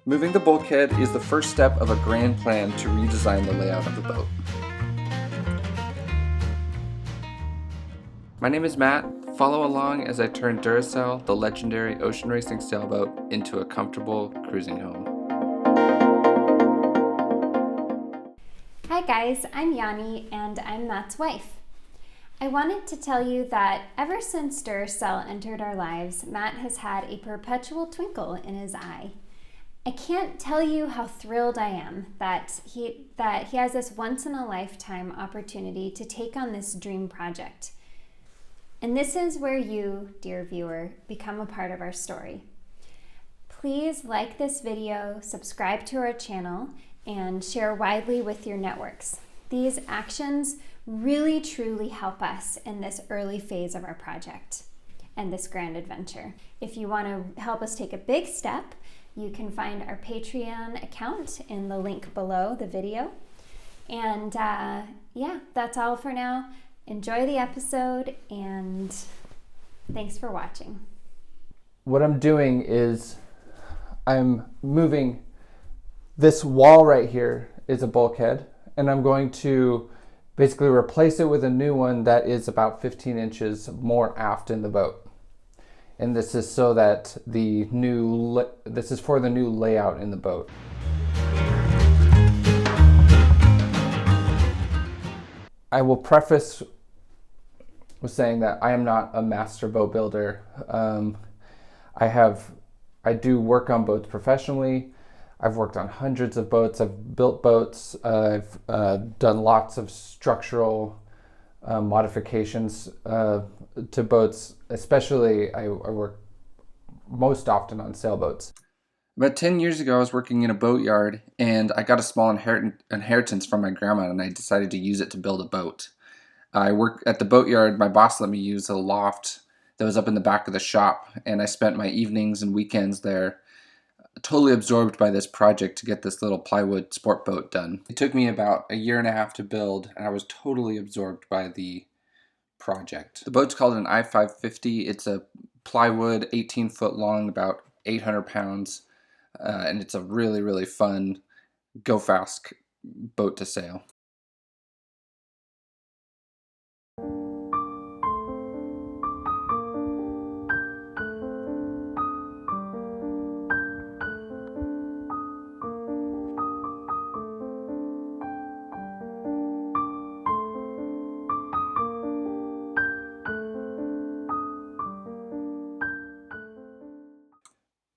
Moving the bulkhead is the first step of a grand plan to redesign the layout of the boat. My name is Matt. Follow along as I turn Duracell, the legendary ocean racing sailboat, into a comfortable cruising home. Hi guys, I'm Yanni and I'm Matt's wife. I wanted to tell you that ever since Duracell entered our lives, Matt has had a perpetual twinkle in his eye. I can't tell you how thrilled I am that he has this once-in-a-lifetime opportunity to take on this dream project. And this is where you, dear viewer, become a part of our story. Please like this video, subscribe to our channel, and share widely with your networks. These actions really truly help us in this early phase of our project and this grand adventure. If you want to help us take a big step, you can find our Patreon account in the link below the video. And yeah, that's all for now. Enjoy the episode and thanks for watching. What I'm doing is I'm moving this wall right here is a bulkhead, and I'm going to basically replace it with a new one that is about 15 inches more aft in the boat. And this is so that this is for the new layout in the boat. I will preface with saying that I am not a master boat builder. I do work on boats professionally. I've worked on hundreds of boats. I've built boats. I've done lots of structural modifications to boats. Especially, I work most often on sailboats. About 10 years ago, I was working in a boatyard, and I got a small inheritance from my grandma, and I decided to use it to build a boat. I work at the boatyard. My boss let me use a loft that was up in the back of the shop, and I spent my evenings and weekends there, totally absorbed by this project to get this little plywood sport boat done. It took me about a year and a half to build, and I was totally absorbed by the project. The boat's called an I-550. It's a plywood, 18-foot long, about 800 pounds, and it's a really, really fun, go-fast boat to sail.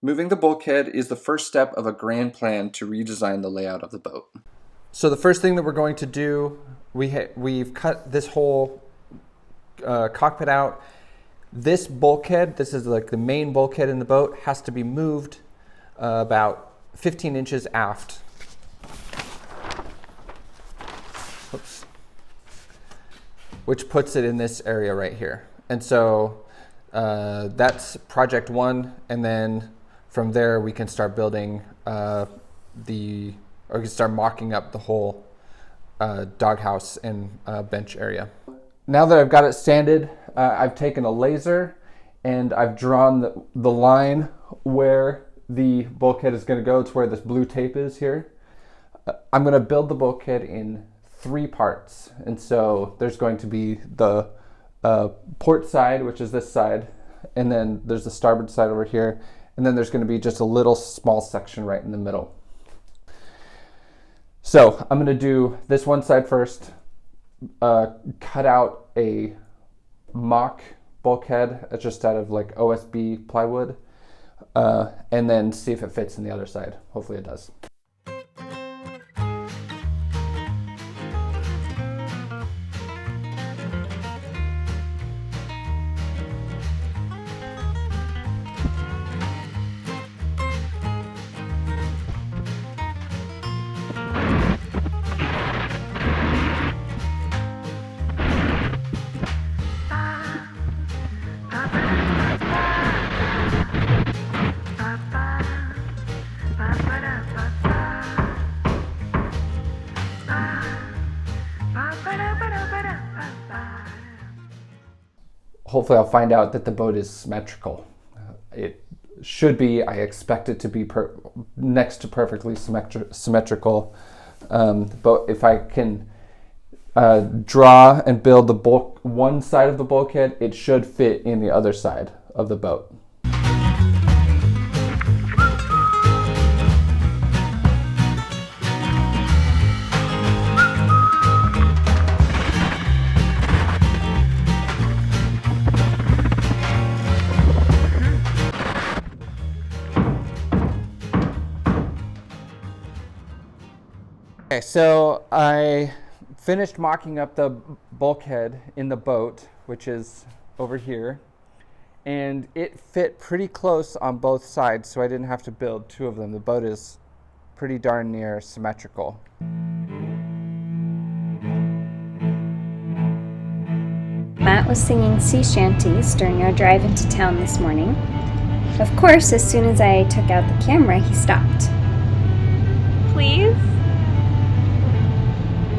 Moving the bulkhead is the first step of a grand plan to redesign the layout of the boat. So the first thing that we're going to do, we've cut this whole cockpit out. This bulkhead, this is like the main bulkhead in the boat, has to be moved about 15 inches aft. Oops. Which puts it in this area right here. And so that's project one, and then from there we can start building or we can start mocking up the whole doghouse and bench area. Now that I've got it sanded, I've taken a laser and I've drawn the line where the bulkhead is going to go. It's where this blue tape is here. I'm going to build the bulkhead in 3 parts, and so there's going to be the port side, which is this side, and then there's the starboard side over here, and then there's going to be just a little small section right in the middle. So I'm going to do this one side first, cut out a mock bulkhead just out of like OSB plywood, and then see if it fits in the other side. Hopefully it does. hopefully I'll find out that the boat is symmetrical. should be. I expect it to be next to perfectly symmetrical. But if I can draw and build the one side of the bulkhead, it should fit in the other side of the boat. Okay, so I finished mocking up the bulkhead in the boat, which is over here, and it fit pretty close on both sides, so I didn't have to build two of them. The boat is pretty darn near symmetrical. Matt was singing sea shanties during our drive into town this morning. Of course, as soon as I took out the camera, he stopped. Please?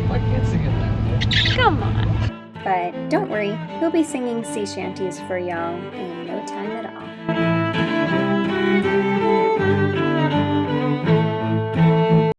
I can't sing it that way. Come on. But don't worry, he'll be singing sea shanties for y'all in no time at all.